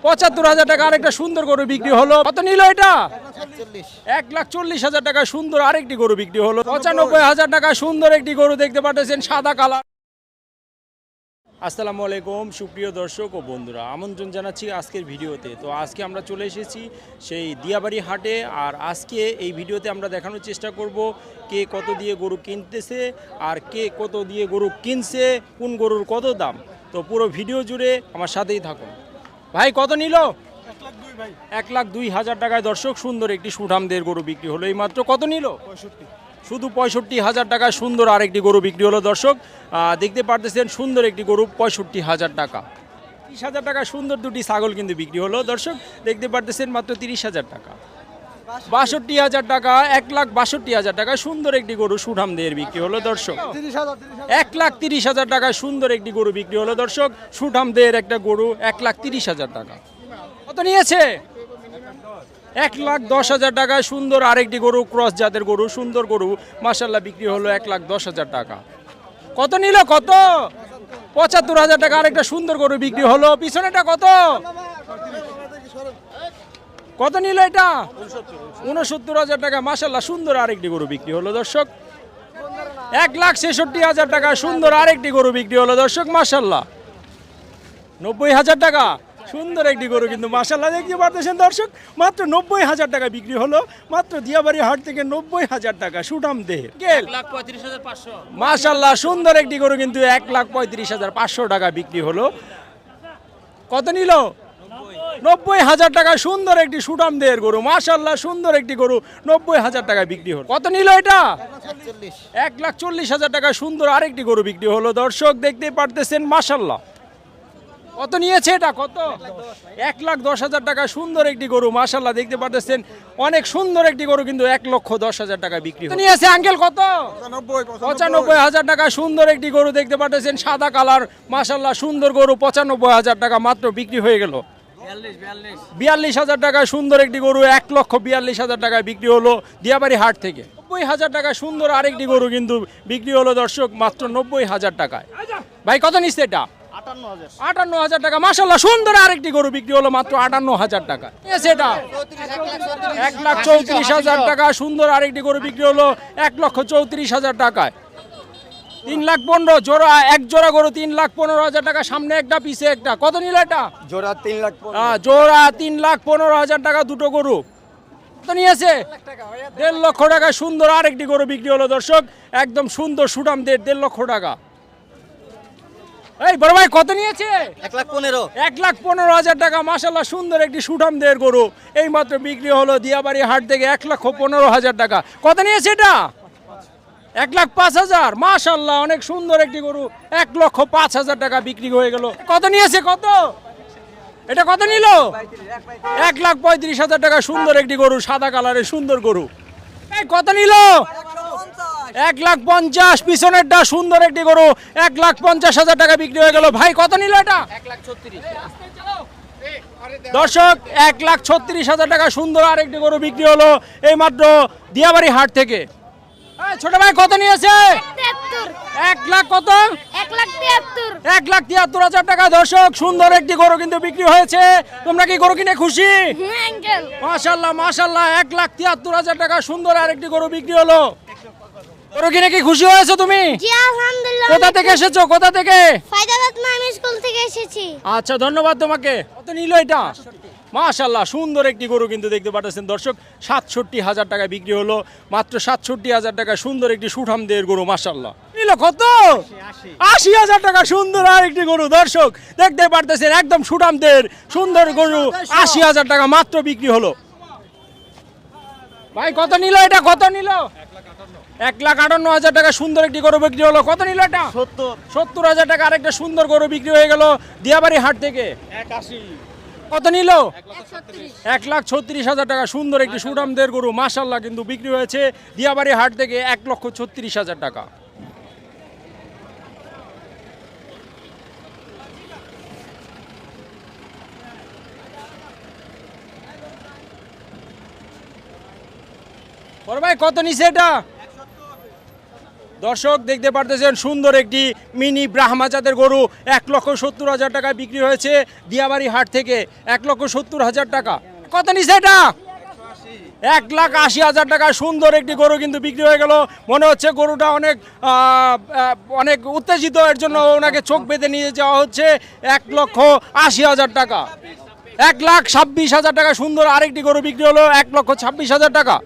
৭৫,০০০ টাকা আরেকটা সুন্দর গরু বিক্রি হলো। কত নিল এটা? ১,৪০,০০০ টাকা সুন্দর আরেকটি গরু বিক্রি হলো। ৯৫,০০০ টাকা সুন্দর একটি গরু দেখতে পাচ্ছেন সাদা কালার। আসসালামু আলাইকুম সুপ্রিয় দর্শক ও বন্ধুরা, আমন্ত্রণ জানাচ্ছি আজকের ভিডিওতে। তো আজকে আমরা চলে এসেছি সেই দিয়াবাড়ি হাটে। আর আজকে এই ভিডিওতে আমরা দেখানোর চেষ্টা করব কে কত দিয়ে গরু কিনতেছে আর কে কত দিয়ে গরু কিনছে, কোন গরুর কত দাম। তো পুরো ভিডিও জুড়ে আমার সাথেই থাকুন। ভাই কত নিল? ১,০২,০০০ টাকায় দর্শক সুন্দর একটি সুঠামদের গরু বিক্রি হলো এই মাত্র। কত নিল? ৬৫। শুধু ৬৫,০০০ টাকায় সুন্দর আরেকটি গরু বিক্রি হলো দর্শক। দেখতে পারতেছেন সুন্দর একটি গরু ৬৫,০০০ টাকা। ৩০,০০০ টাকা সুন্দর দুটি ছাগল কিন্তু বিক্রি হলো দর্শক। দেখতে পারতেছেন মাত্র ৩০,০০০ টাকা। ৬২,০০০ টাকা, ১,৬২,০০০ টাকা সুন্দর একটি গরু সুঠামদের বিক্রি হলো দর্শক। ১,৩০,০০০ টাকায় সুন্দর একটি গরু বিক্রি হলো দর্শক। সুঠামদের একটা গরু ১,৩০,০০০ টাকা। কত নিয়েছে? ১,১০,০০০ টাকায় সুন্দর আরেকটি গরু, ক্রস জাতের গরু, সুন্দর গরু মাশাআল্লাহ বিক্রি হলো ১,১০,০০০ টাকা। কত নিল? কত? ৭৫,০০০ টাকা আরেকটা সুন্দর গরু বিক্রি হলো। পিছনেটা কত? কত নিল এটা? ৬৯,০০০ টাকা মাশাআল্লাহ সুন্দর আরেকটি গরু বিক্রি হলো দর্শক। ১,৬৬,০০০ টাকা সুন্দর আরেকটি গরু বিক্রি হলো দর্শক মাশাআল্লাহ। ৯০,০০০ টাকা সুন্দর একটি গরু কিন্তু মাশাআল্লাহ দেখতে পারতেছেন দর্শক, মাত্র ৯০,০০০ টাকা বিক্রি হলো মাত্র দিয়াবাড়ি হাট থেকে। ৯০,০০০ টাকা সুঠাম দেহের মাশাআল্লাহ সুন্দর একটি গরু কিন্তু ১,৩৫,৫০০ টাকা বিক্রি হলো। কত নিল? ৯০,০০০ টাকা সুন্দর একটি সুঠাম দেহের গরু মাশাআল্লাহ সুন্দর একটি গরু ৯০,০০০ টাকা বিক্রি হলো। কত নিল এটা? ১,৪০,০০০ টাকা সুন্দর আরেকটি গরু বিক্রি হলো দর্শক। দেখতেই পারতেছেন মাশাআল্লাহ। কত নিয়েছে এটা? কত? ১,১০,০০০ টাকা সুন্দর একটি গরু মাশাআল্লাহ দেখতে পারতেছেন অনেক সুন্দর একটি গরু কিন্তু ১,১০,০০০ টাকা বিক্রি নিয়েছে। আঙ্কেল কত? ৯৫,০০০ টাকা সুন্দর একটি গরু দেখতে পারতেছেন সাদা কালার মাশাআল্লাহ সুন্দর গরু ৯৫,০০০ টাকা মাত্র বিক্রি হয়ে গেল। ৪২,০০০ টাকা সুন্দর একটি গরু ১,৪২,০০০ টাকায় বিক্রি হলো দিয়াবাড়ি হাট থেকে। ৯০,০০০ টাকা সুন্দর আরেকটি গরু কিন্তু বিক্রি হলো দর্শক মাত্র ৯০,০০০ টাকায়। ভাই কত নিচ্ছে এটা? ৫৮,০০০ টাকা মাশাআল্লাহ সুন্দর আরেকটি গরু বিক্রি হলো মাত্র ৫৮,০০০ টাকা। এটা ১,৩৪,০০০ টাকা সুন্দর আরেকটি গরু বিক্রি হলো ১,৩৪,০০০ টাকায়। ৩,১৫,০০০ জোড়া, এক জোড়া গরু ৩,১৫,০০০ টাকা, সামনে একটা পিছে একটা। কত নিল এটা? জোড়া ৩,১৫,০০০। জোড়া ৩,১৫,০০০ টাকা দুটো গরু। কত নিয়েছে? ১,৫ লক্ষ টাকা সুন্দর আরেকটি গরু বিক্রি হলো দর্শক, একদম সুন্দর সুঠাম ১,৫ লক্ষ টাকা। এই বড় ভাই কত নিয়েছে? ১,১৫,০০০। ১,১৫,০০০ টাকা মাশাআল্লাহ সুন্দর একটি সুঠাম দেহের গরু এই মাত্র বিক্রি হলো দিয়াবাড়ি হাট থেকে ১,১৫,০০০ টাকা। কত নিয়েছে এটা? ১,০৫,০০০ মাশাআল্লাহ অনেক সুন্দর একটি গরু ১,০৫,০০০ টাকা বিক্রি হয়ে গেল। কত নিয়েছে? কত এটা? কত নিল? ১,৩৫,০০০ টাকা সুন্দর একটি গরু সাদা কালারের সুন্দর গরু। এই কত নিল? ১,৫০,০০০ পিছনেরটা সুন্দর একটি গরু ১,৫০,০০০ টাকা বিক্রি হয়ে গেল। ভাই কত নিল এটা? ১,৩৬,০০০। দর্শক ১,৩৬,০০০ টাকা সুন্দর আরেকটি গরু বিক্রি হলো এই মাত্র দিয়াবাড়ি হাট থেকে। ছোট ভাই কত নিয়েছে? ১,০০,০০০ কত? ১,৭৩,০০০ টাকা দর্শক সুন্দর একটি গরু কিন্তু বিক্রি হয়েছে। তোমরা কি গরু কিনে খুশি? মাশাআল্লাহ মাশাআল্লাহ ১,৭৩,০০০ টাকা সুন্দর আরেকটি গরু বিক্রি হলো। গরু কিনে কি খুশি হয়েছো তুমি? জি আলহামদুলিল্লাহ। কোথা থেকে এসেছো? কোথা থেকে? ফায়দাবাদ মাইমি স্কুল থেকে এসেছি। আচ্ছা ধন্যবাদ তোমাকে। কত নিল এটা? মাশাআল্লাহ সুন্দর একটি গরু কিন্তু দেখতে পাচ্ছেন দর্শক ৬৭,০০০ টাকা বিক্রি হলো মাত্র। ৬৭,০০০ টাকা সুন্দর একটি সুঠাম দেহের গরু মাশাআল্লাহ। নিল কত? ৮০,০০০ টাকা সুন্দর আরেকটি গরু দর্শক দেখতে পারতেছেন একদম সুঠাম দেহের সুন্দর গরু ৮০,০০০ টাকা মাত্র বিক্রি হলো। ভাই কত নিল এটা? কত নিল? ১,৫৮,০০০ টাকা সুন্দর একটি গরু বিক্রি হলো। কত নিল এটা? ৭০,০০০ টাকা আরেকটা সুন্দর গরু বিক্রি হয়ে গেল দিয়াবাড়ি হাট থেকে। ৮১। কত নিল? ১,৩৬,০০০ টাকা সুন্দর একটি সুঠামদের গরু মাশাআল্লাহ কিন্তু বিক্রি হয়েছে দিয়াবাড়ি হাট থেকে ১,৩৬,০০০ টাকা। বড় ভাই কত নিছে এটা? দর্শক দেখতে পারতেছেন সুন্দর একটি মিনি ব্রাহ্মা জাতের গরু 1,70,000 টাকায় বিক্রি হয়েছে দিয়াবাড়ি হাট থেকে 1,70,000 টাকা। কত নিছে এটা? 1,80,000 টাকা সুন্দর একটি গরু কিন্তু বিক্রি হয়ে গেল। মনে হচ্ছে গরুটা অনেক উত্তেজিত, এর জন্য ওনাকে চোখ বেঁধে নিয়ে যাওয়া হচ্ছে। 1,80,000 টাকা, 1,26,000 টাকা সুন্দর আরেকটি গরু বিক্রি হলো 1,26,000 টাকা।